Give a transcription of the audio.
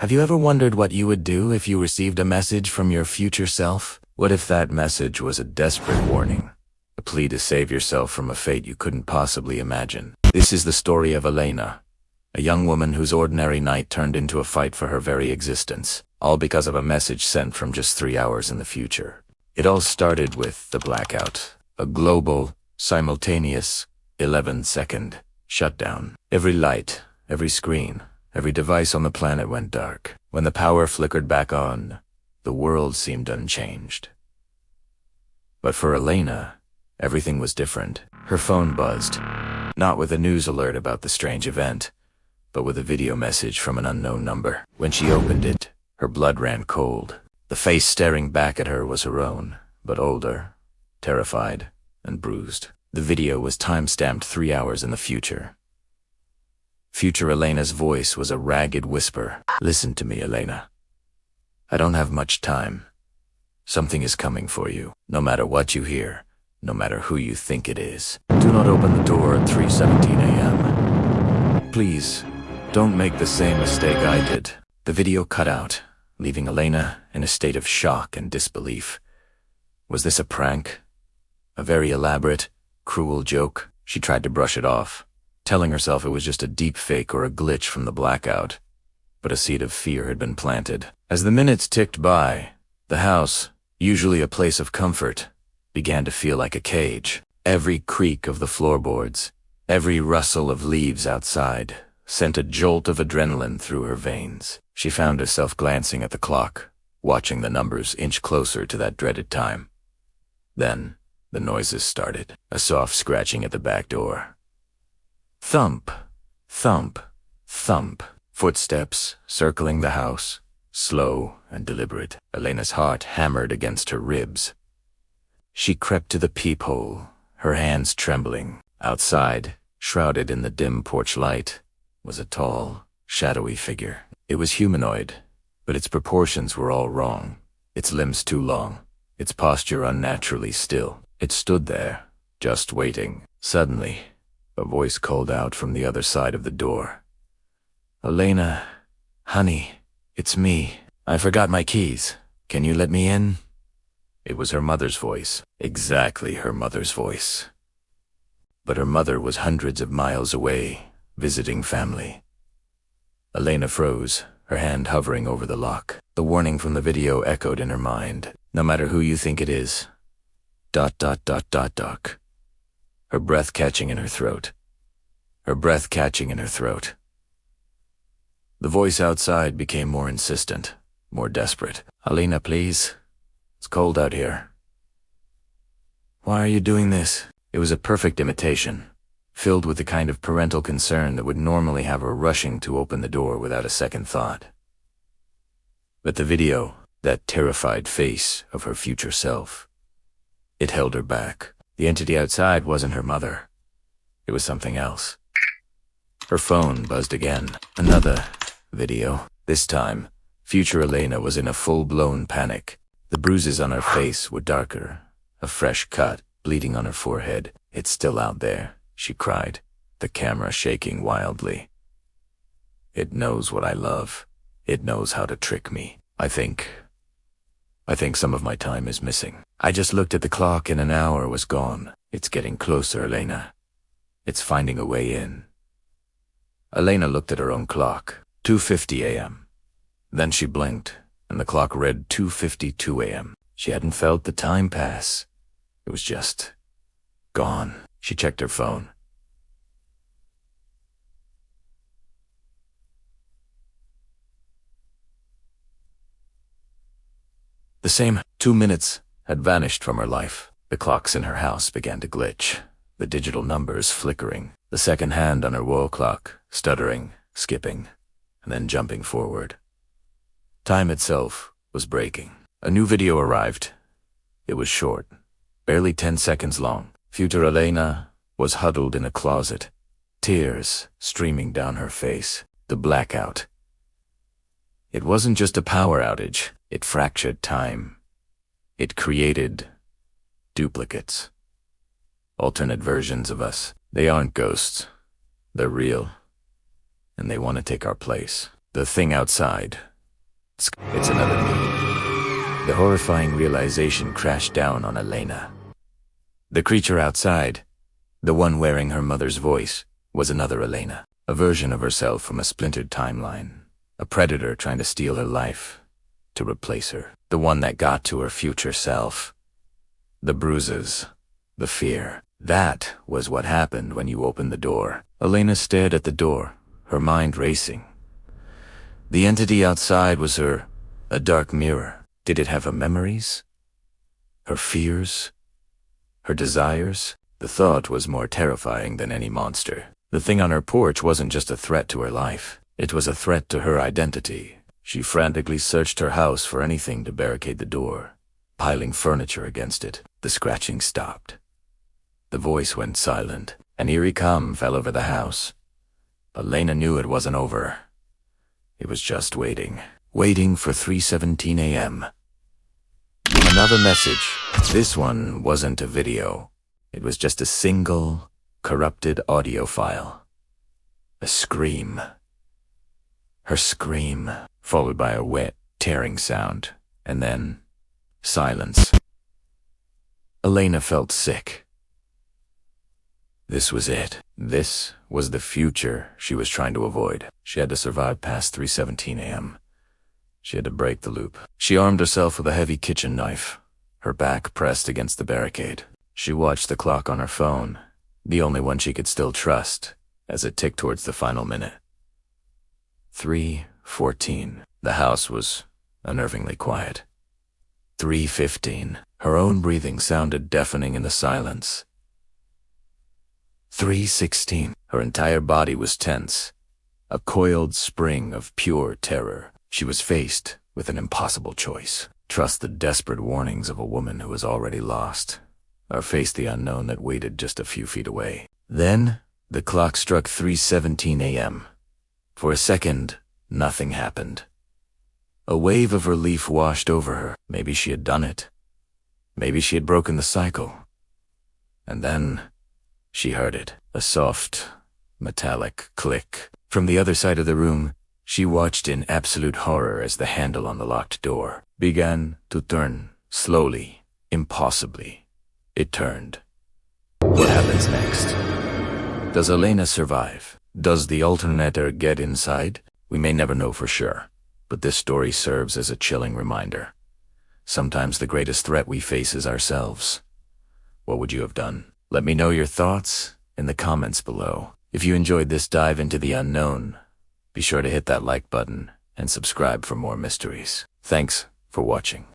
Have you ever wondered what you would do if you received a message from your future self? What if that message was a desperate warning? A plea to save yourself from a fate you couldn't possibly imagine. This is the story of Elena, a young woman whose ordinary night turned into a fight for her very existence, all because of a message sent from just 3 hours in the future. It all started with the blackout, a global, simultaneous, 11-second shutdown. Every light, every screen, every device on the planet went dark. When the power flickered back on, the world seemed unchanged. But for Elena, everything was different. Her phone buzzed, not with a news alert about the strange event, but with a video message from an unknown number. When she opened it, her blood ran cold. The face staring back at her was her own, but older, terrified, and bruised. The video was time-stamped 3 hours in the future. Future Elena's voice was a ragged whisper. "Listen to me, Elena. I don't have much time. Something is coming for you. No matter what you hear, no matter who you think it is. Do not open the door at 3:17 a.m. Please, don't make the same mistake I did." The video cut out, leaving Elena in a state of shock and disbelief. Was this a prank? A very elaborate, cruel joke? She tried to brush it off, telling herself it was just a deep fake or a glitch from the blackout. But a seed of fear had been planted. As the minutes ticked by, the house, usually a place of comfort, began to feel like a cage. Every creak of the floorboards, every rustle of leaves outside, sent a jolt of adrenaline through her veins. She found herself glancing at the clock, watching the numbers inch closer to that dreaded time. Then, the noises started. A soft scratching at the back door. Thump, thump, thump. Footsteps circling the house, slow and deliberate. Elena's heart hammered against her ribs. She crept to the peephole, her hands trembling. Outside, shrouded in the dim porch light, was a tall, shadowy figure. It was humanoid, but its proportions were all wrong. Its limbs too long, its posture unnaturally still. It stood there, just waiting. Suddenly, a voice called out from the other side of the door. "Elena, honey, it's me. I forgot my keys. Can you let me in?" It was her mother's voice. Exactly her mother's voice. But her mother was hundreds of miles away, visiting family. Elena froze, her hand hovering over the lock. The warning from the video echoed in her mind. No matter who you think it is. ... Her breath catching in her throat. Her breath catching in her throat. The voice outside became more insistent, more desperate. "Elena, please. It's cold out here." "Why are you doing this?" It was a perfect imitation, filled with the kind of parental concern that would normally have her rushing to open the door without a second thought. But the video, that terrified face of her future self, it held her back. The entity outside wasn't her mother. It was something else. Her phone buzzed again. Another video. This time, future Elena was in a full-blown panic. The bruises on her face were darker, a fresh cut bleeding on her forehead. "It's still out there," she cried, the camera shaking wildly. "It knows what I love. It knows how to trick me. I think some of my time is missing. I just looked at the clock and an hour was gone. It's getting closer, Elena. It's finding a way in." Elena looked at her own clock. 2:50 a.m. Then she blinked, and the clock read 2:52 a.m. She hadn't felt the time pass. It was just gone. She checked her phone. The same 2 minutes had vanished from her life. The clocks in her house began to glitch, the digital numbers flickering, the second hand on her wall clock stuttering, skipping, and then jumping forward. Time itself was breaking. A new video arrived. It was short, barely 10 seconds long. Future Elena was huddled in a closet, tears streaming down her face. The blackout. It wasn't just a power outage. It fractured time. It created duplicates. Alternate versions of us. They aren't ghosts. They're real. And they want to take our place. The thing outside, It's another me. The horrifying realization crashed down on Elena. The creature outside, the one wearing her mother's voice, was another Elena, a version of herself from a splintered timeline, a predator trying to steal her life, to replace her, the one that got to her future self. The bruises, the fear. That was what happened when you opened the door. Elena stared at the door, her mind racing. The entity outside was her, a dark mirror. Did it have her memories? Her fears? Her desires? The thought was more terrifying than any monster. The thing on her porch wasn't just a threat to her life. It was a threat to her identity. She frantically searched her house for anything to barricade the door, piling furniture against it. The scratching stopped. The voice went silent. An eerie calm fell over the house. Elena knew it wasn't over. It was just waiting. Waiting for 3:17 a.m. Another message. This one wasn't a video. It was just a single, corrupted audio file. A scream. Her scream, followed by a wet, tearing sound, and then silence. Elena felt sick. This was it. This was the future she was trying to avoid. She had to survive past 3:17 a.m. She had to break the loop. She armed herself with a heavy kitchen knife, her back pressed against the barricade. She watched the clock on her phone, the only one she could still trust, as it ticked towards the final minute. 3:14. The house was unnervingly quiet. 3:15. Her own breathing sounded deafening in the silence. 3:16. Her entire body was tense, a coiled spring of pure terror. She was faced with an impossible choice. Trust the desperate warnings of a woman who was already lost, or face the unknown that waited just a few feet away. Then, the clock struck 3:17 a.m. For a second, nothing happened. A wave of relief washed over her. Maybe she had done it. Maybe she had broken the cycle. And then she heard it, a soft, metallic click. From the other side of the room, she watched in absolute horror as the handle on the locked door began to turn, slowly, impossibly. It turned. What happens next? Does Elena survive? Does the alternator get inside? We may never know for sure, but this story serves as a chilling reminder. Sometimes the greatest threat we face is ourselves. What would you have done? Let me know your thoughts in the comments below. If you enjoyed this dive into the unknown, be sure to hit that like button and subscribe for more mysteries. Thanks for watching.